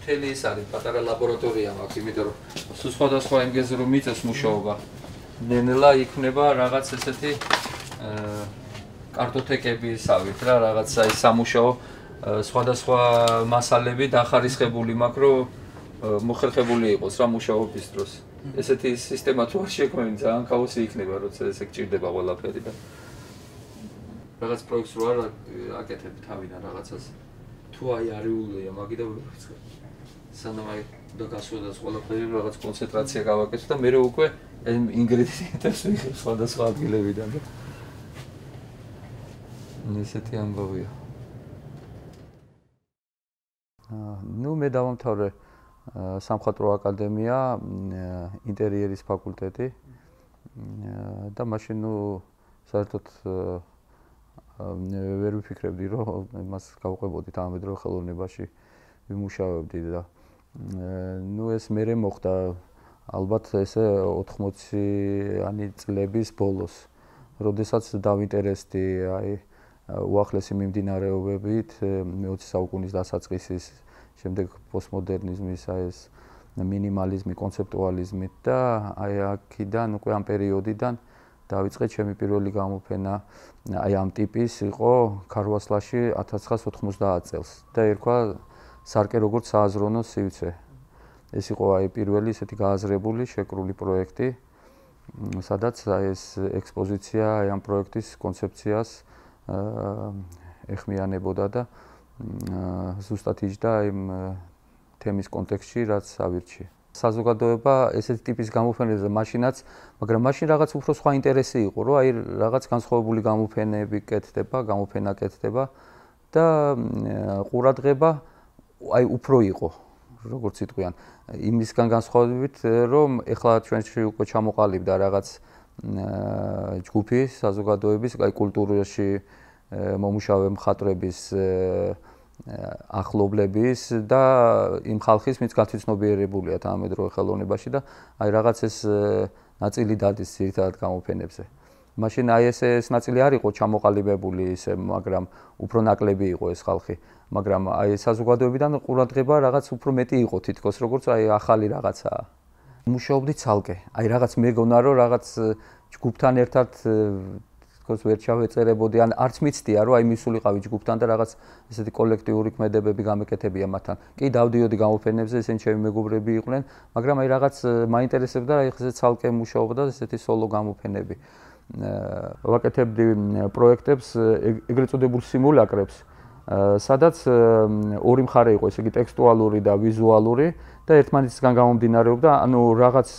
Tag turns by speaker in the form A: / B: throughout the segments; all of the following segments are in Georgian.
A: მთელი ის არის პატარა ლაბორატორია მაქვს, იმიტომ რომ სხვადასხვა ენგეზე რომ მიწევს მუშაობა. ნელა იქნება რაღაც ესეთი კარტოთეკებისავით რა, რაღაც აი სამუშაო სხვადასხვა მასალები დახარისხებული მაქვს, რომ მოხერხებული იყოს რა მუშაობის დროს. ესეთი სისტემა თუ არ შექმნილი ძალიან ქაოსი იქნება, როცა ესე გჭირდება ყველაფერი და რაღაც პროექტს რო არ აკეთებ თავიდან რაღაცას. თუ აი არეულია მაგიდა ვიწყებ. სანამ აი დაგასვადოს ყველაფერი რაღაც კონცენტრაცია გავაკეთე და მე უკვე ინგრედიენტებს ვიღებ სხვადასხვა ადგილებიდან და ესეთი ამბავია. ნუ მე დავამთავრე სამხატვრო აკადემია, ინტერიერის ფაკულტეტი და მაშინ ნუ საერთოდ ვერ ვიფიქრებდი რომ იმას გავყვებოდით ამედრო ხელოვნებაში ვიმუშავებდი და ნუ ეს მერე მოხდა ალბათ ესე 80-იანი წლების ბოლოს, როდესაც დავინტერესდი აი უახლესი მიმდინარეობებით მე-20 საუკუნის დასაწყისის შემდეგ პოსტმოდერნიზმის აი ეს მინიმალიზმი, კონცეპტუალიზმით და აი აქედან უკვე ამ პერიოდიდან დავიწყე ჩემი პირველი გამოფენა აი ამ ტიპის იყო ქარვასლაში 1990 წელს და ერქვა სარკე როგორც სააზროვნო სივრცე. ეს იყო აი პირველი ესეთი გააზრებული შეკრული პროექტი, სადაც აი ეს ექსპოზიცია აი ამ პროექტის კონცეფციას ეხმიანებოდა და ზუსტად იჯდა იმ თემის კონტექსტში, რაც ავირჩიე. საზოგადოება ესეთი ტიპის გამოფენებზე მაშინაც, მაგრამ მაშინ რაღაც უფრო სხვა ინტერესი იყო, რომ აი რაღაც განსხვავებული გამოფენები კეთდება, გამოფენა კეთდება და ყურადღება აი უფრო იყო, როგორც იტყვიან. იმისგან განსხვავებით, რომ ეხლა ჩვენში უკვე ჩამოყალიბდა რაღაც ჯგუფი საზოგადოების, აი კულტურაში მომუშავე მხატვრების ახლობლების და იმ ხალხის, ვინც გათვითცნობიერებულია თანამედროვე ხელოვნებაში და აი რაღაც ეს ნაწილი დადის ძირითადად გამოფენებზე. მაშინ აი ეს ნაწილი არ იყო ჩამოყალიბებული ისე, მაგრამ უფრო ნაკლები იყო ეს ხალხი, მაგრამ აი საზოგადოებიდან ყურადღება რაღაც უფრო მეტი იყო თითქოს, როგორც აი ახალი რაღაცაა. მუშაობდი ცალკე. აი რაღაც მეგონა რომ რაღაც ჯგუფთან ერთად თქოს ვერ ჩავეწერებოდი, ან არც მიცდია რომ აი მისულიყავი ჯგუფთან და რაღაც ესეთი კოლექტიური ქმედებები გამეკეთებია მათთან. კი დავდიოდი გამოფენებზე, ესენი ჩემი მეგობრები იყვნენ, მაგრამ აი რაღაც მაინტერესებდა აი ესე ცალკე მუშაობა და ესეთი სოლო გამოფენები. ვაკეთებდი პროექტებს ეგრეთ წოდებულ სიმულაკრებს, სადაც ორი მხარე იყო, ესე იგი ტექსტუალური და ვიზუალური და ერთმანეთისგან გამომდინარეობდა, ანუ რაღაც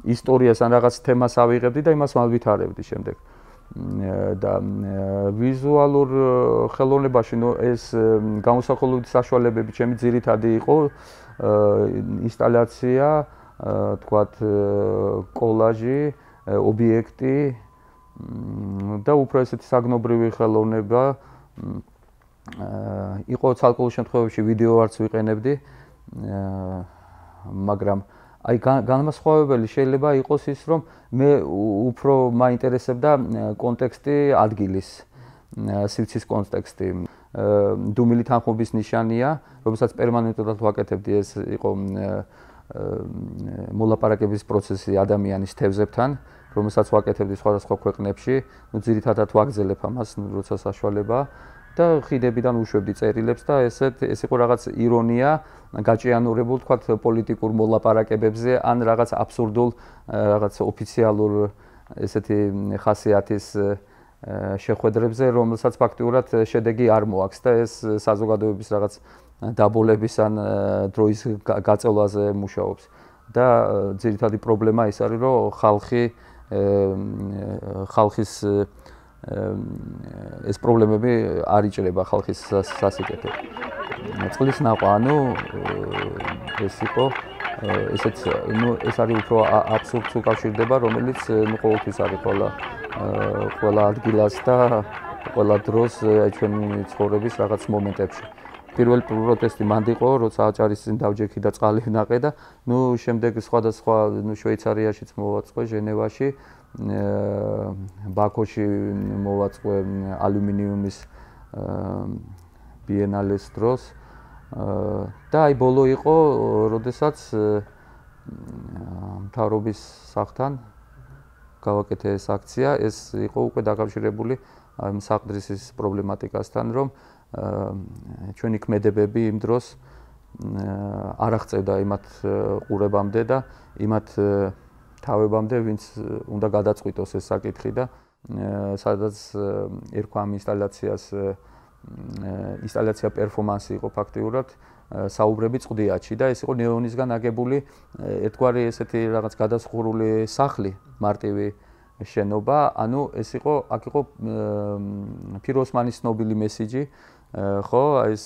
A: ისტორიას ან რაღაც თემას ავიღებდი და იმას ვავითარებდი შემდეგ. და ვიზუალურ ხელოვნებაში ეს გამოსახულობითი საშუალებები ჩემი ძირითადი იყო ინსტალაცია, თქვათ კოლაჟი, ობიექტი და უფრო ესეთი საგნობრივი ხელოვნება. იყო ცალკეულ შემთხვევებში ვიდეო არც ვიყენებდი, მაგრამ აი განმასხვავებელი შეიძლება იყოს ის, რომ მე უფრო მაინტერესებდა კონტექსტი ადგილის, სივრცის კონტექსტი. დუმილი თანხმობის ნიშანია, რომელსაც პერმანენტულად ვაკეთებდი, ეს იყო მოლაპარაკების პროცესი ადამიანის თევზებთან, რომელსაც ვაკეთებდი სხვადასხვა ქვეყნებში, ნუ ძირითადად ვაგრძელებ ამას, როცა საშუალებაა. და ხიდებიდან უშვებდი წერილებს და ეს იყო რაღაც ირონია, გაჭიანურებულ თქვათ პოლიტიკურ მოლაპარაკებებზე ან რაღაც აბსურდულ, რაღაც ოფიციალურ ესეთი ხასიათის შეხვედრებზე, რომელსაც ფაქტიურად შედეგი არ მოაქვს და ეს საზოგადოების რაღაც დაბოლების ან დროის გაწევლაზე მუშაობს. და ძირითადი პრობლემა ის არის, რომ ხალხის ეს პრობლემები არ იჭრება ხალხის სასიკეთე. წყლის ნაყვა, ანუ ეს იყო ესეც, ნუ ეს არის უფრო აბსურდს უკავშირდება, რომელიც ნუ ყოველთვის არის ყველა ადგილას და ყველა დროს ჩვენი ცხოვრების რაღაც მომენტებში. პირველი პროტესტი მანდ იყო, როცა აჭარის წინ დავჯექი და წყალი ვნაყე და ნუ შემდეგ სხვადასხვა შვეიცარიაშიც მოვაწყე, ჟენევაში, ბაქოში მოვაწყე ალუმინიუმის ბიენალეს დროს და აი ბოლო იყო, როდესაც მთავრობის სახთან გავაკეთე ეს აქცია, ეს იყო უკვე დაკავშირებული საყდრისის პრობლემატიკასთან, რომ ჩვენი ქმედებები იმ დროს არ აღწევდა იმათ ყურებამდე და იმათ თავებამდე, ვინც უნდა გადაწყვიტოს ეს საკითხი და სადაც ერქვა ამ ინსტალაცია პერფორმანსი იყო ფაქტიურად საუბრები წყდიაჩი და ეს იყო ნეონისგან აგებული ერთგვარი ესეთი რაღაც გადასხურული სახლი, მარტივი შენობა, ანუ ეს იყო აქ იყო ფიროსმანის ცნობილი მესიჯი, ხო, ეს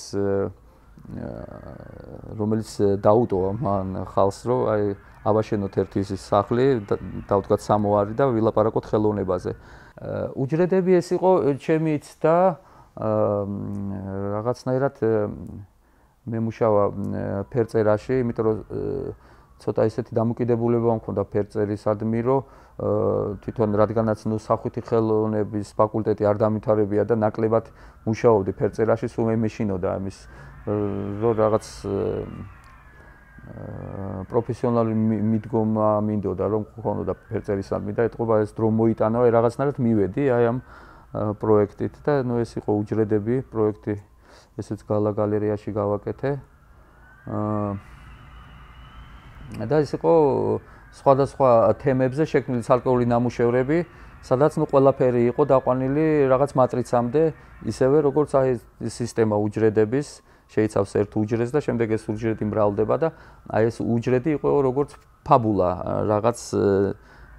A: რომელიც დაუტოვა მან ხალხს, რომ აი ავაშენოთ ერთი ის სახლი, დავდგათ სამოარი და ვილაპარაკოთ ხელოვნებაზე. უჯრედები ეს იყო ჩემიც და რაღაცნაირად მემუშავა ფერწერაში, იმიტომ რომ ცოტა ისეთი დამოკიდებულება მქონდა ფერწერისადმი, რომ თვითონ რადგანაც სახვითი ხელოვნების ფაკულტეტი არ დამითარებია და ნაკლებად მუშაობდი ფერწერაში, სულ მეშინოდა ამის რომ რაღაც პროფესიონალი მიდგომა მინდოდა რომ ქონოდა ფერწერისადმი და ეთყობა ეს დრო მოიტანა, რაღაცნაირად მივედი აი ამ პროექტით და ნუ ეს იყო უჯრედები პროექტი, ესეც გალა გალერეაში გავაკეთე. და ეს იყო სხვადასხვა თემებზე შექმნილი ცალკეული ნამუშევრები, სადაც ნუ ყველაფერი იყო დაყვანილი რაღაც მატრიცამდე, ისევე როგორც აი სისტემა უჯრედების შეიცავს ერთ უჯრედს და შემდეგ ეს უჯრედი მრავლდება და აი ეს უჯრედი იყო როგორც ფაბულა, რაღაც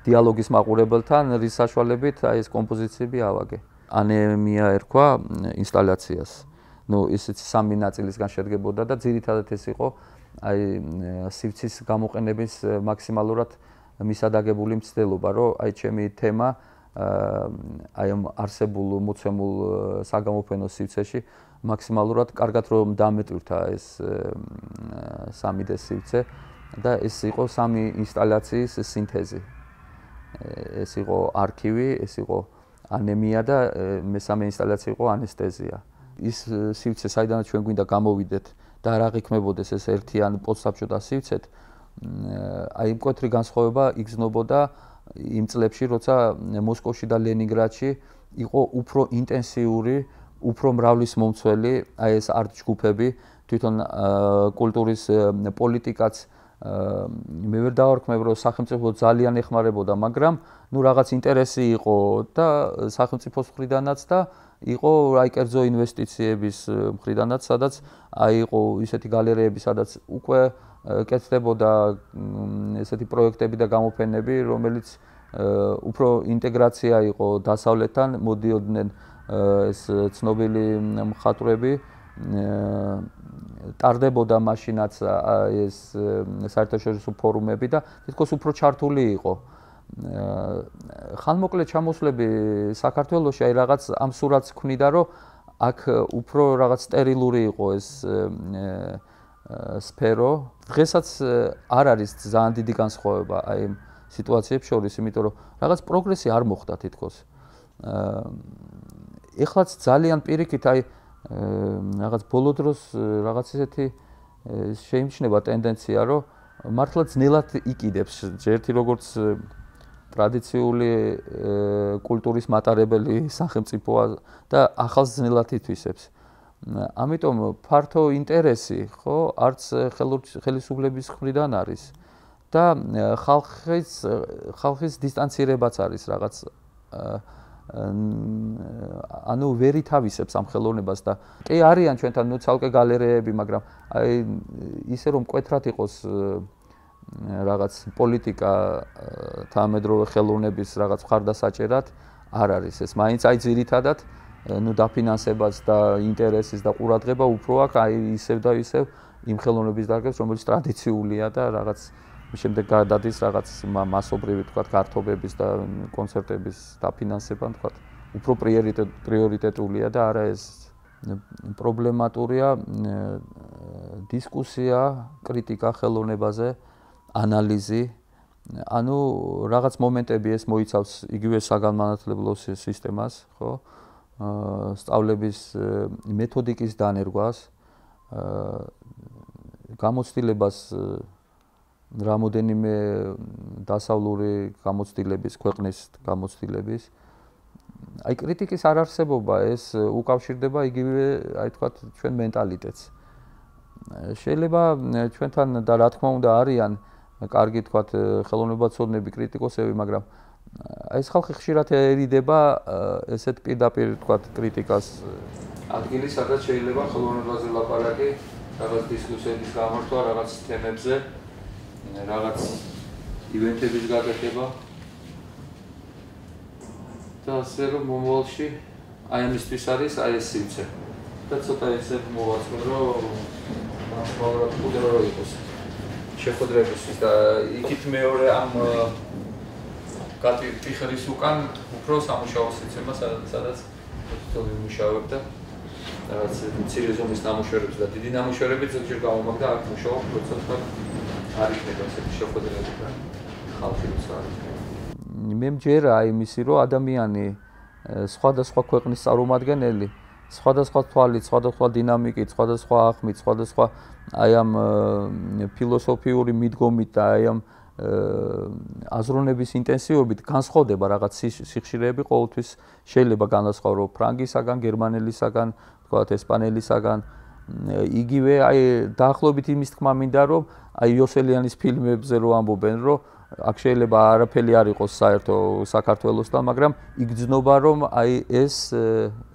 A: დიალოგის მაყურებელთან, რის საშუალებით აი ეს კომპოზიციები ავაგე. ანემია ერქვა ინსტალაციას. ნუ ისიც სამი ნაწილისგან შედგებოდა და ძირითადად ეს იყო აი სივრცის გამოყენების მაქსიმალურად მისადაგებული მცდელობა, რომ აი ჩემი თემა აი ამ არსებულ მოცემულ საგამოფენო სივრცეში მაქსიმალურად კარგად რომ დამეტვირთა ეს 3D სივრცე და ეს იყო სამი ინსტალაციის სინთეზი. ეს იყო არქივი, ეს იყო ანემია და მესამე ინსტალაცია იყო ანესთეზია. ის სივრცე, საიდანაც ჩვენ გვინდა გამოვიდეთ და არ აღიქმებოდეს ეს ერთიან პოსტსაბჭოთა სივრცეთ, აი მკვეთრი განსხვავება იგრძნობოდა იმ წლებში, როცა მოსკოვში და ლენინგრადში იყო უფრო ინტენსიური, უფრო მრავლის მომცველი აი ეს არტ ჯგუფები, თვითონ კულტურის პოლიტიკაც მე ვერ დავარქმევ, რომ სახელმწიფო ძალიან ეხმარებოდა, მაგრამ ნუ რაღაც ინტერესი იყო და სახელმწიფოს მხრიდანაც და იყო აი კერძო ინვესტიციების მხრიდანაც, სადაც აი იყო ისეთი გალერეები, სადაც უკვე კეთდებოდა ესეთი პროექტები და გამოფენები, რომელიც უფრო ინტეგრაცია იყო დასავლეთთან, მოდიოდნენ ეს ცნობილი მხატვრები, ტარდებოდა მაშინაც ეს საერთაშორისო ფორუმები და თითქოს უფრო ჩართული იყო. ხანმოკლე ჩამოსვლები საქართველოში აი რაღაც ამ სურათს ქმნიდა, რომ აქ უფრო რაღაც სტერილური იყო ეს სფერო. დღესაც არ არის ძალიან დიდი განსხვავება აი ამ სიტუაციებს შორის, იმიტომ რომ რაღაც პროგრესი არ მოხდა თითქოს. ეხლაც ძალიან პირიქით აი რაღაც ბოლო დროს რაღაც ისეთი შეიმჩნევა ტენდენცია, რომ მართლა ძნელად იყიდებს ერთი როგორც ტრადიციული კულტურის მატარებელი სახელმწიფოა და ახალს ძნელად ითვისებს. ამიტომ ფართო ინტერესი, ხო, არც ხელისუფლების მხრიდან არის და ხალხის დისტანცირებაც არის რაღაც ანუ ვერ ითავისებს ამ ხელოვნებას და კი არიან ჩვენთან ნუ ცალკე გალერეები, მაგრამ აი ისე რომ მკვეთრად იყოს რაღაც პოლიტიკა თანამედროვე ხელოვნების რაღაც მხარდასაჭერად არ არის ეს. მაინც აი ძირითადად ნუ დაფინანსებაც და ინტერესის და ყურადღება უფრო აქვს აი ისევ და ისევ იმ ხელოვნების დარგებს, რომელიც ტრადიციულია და რაღაც შემდეგ გადადის რაღაც მასობრივი თქვა გართობების და კონცერტების დაფინანსება თქვა უფრო პრიორიტეტულია და არა ეს პრობლემატურია დისკუსია, კრიტიკა ხელოვნებაზე, ანალიზი. ანუ რაღაც მომენტები ეს მოიცავს იგივე საგანმანათლებლო სისტემას, ხო? სწავლების მეთოდიკის დანერგვას გამოცდილებას რამოდენიმე დასავლური გამოცდილების, ქვეყნის გამოცდილების აი კრიტიკის არ არსებობა ეს უკავშირდება იგივე აი თქვა ჩვენ მენტალიტეტს. შეიძლება ჩვენთან და რა თქმა უნდა არიან კარგი თქვა ხელოვნებაცოდნები, კრიტიკოსები, მაგრამ ეს ხალხი ხშირად ერიდება ესეთ პირდაპირ თქვა კრიტიკას ადგილი, სადაც შეიძლება ხელოვნებაზე ლაპარაკი, რაღაც დისკუსიების გამართვა, რაღაც თემებზე, რაღაც ივენტების გაკეთება. და ასე რომ მომავალში აი ამისთვის არის აი ეს სივრცე. და ცოტა ესე მოვაწყო, რომ მასშტაბურად კუდრო რო იყოს შეხვედრებისთვის და იქით მეორე ამ კატიფიხრის უკან უფრო სამუშაო სისტემა სადაც თვითონ ვიმუშავებ და რაღაც მცირე ზომის ნამუშევრებს და დიდი ნამუშევრები ზოგჯერ გავამაგ და აქ მუშაობ, როცა თქვა არ იქნება ესეთი შეხვედრები და ხალხი არის. მე მჯერა იმისი რომ ადამიანი სხვადასხვა ქვეყნის წარმომადგენელი სხვადასხვა თვალით, სხვადასხვა დინამიკით, სხვადასხვა ახმით, სხვადასხვა აი ამ ფილოსოფიური მიდგომით და აი ამ აზროვნების ინტენსივობით განსხვავდება რაღაც სიხშირეები ყოველთვის შეიძლება განასხვავრო ფრანგისაგან, გერმანელისაგან, თქვათ ესპანელისაგან. იგივე აი დაახლოებით იმის თქმა მინდა რომ აი იოსელიანის ფილმებზე რო ამბობენ რომ აქ შეიძლება არაფერი არ იყოს საერთო საქართველოსთან, მაგრამ იგრძნობა რომ აი ეს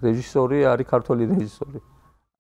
A: რეჟისორი არის ქართული რეჟისორი.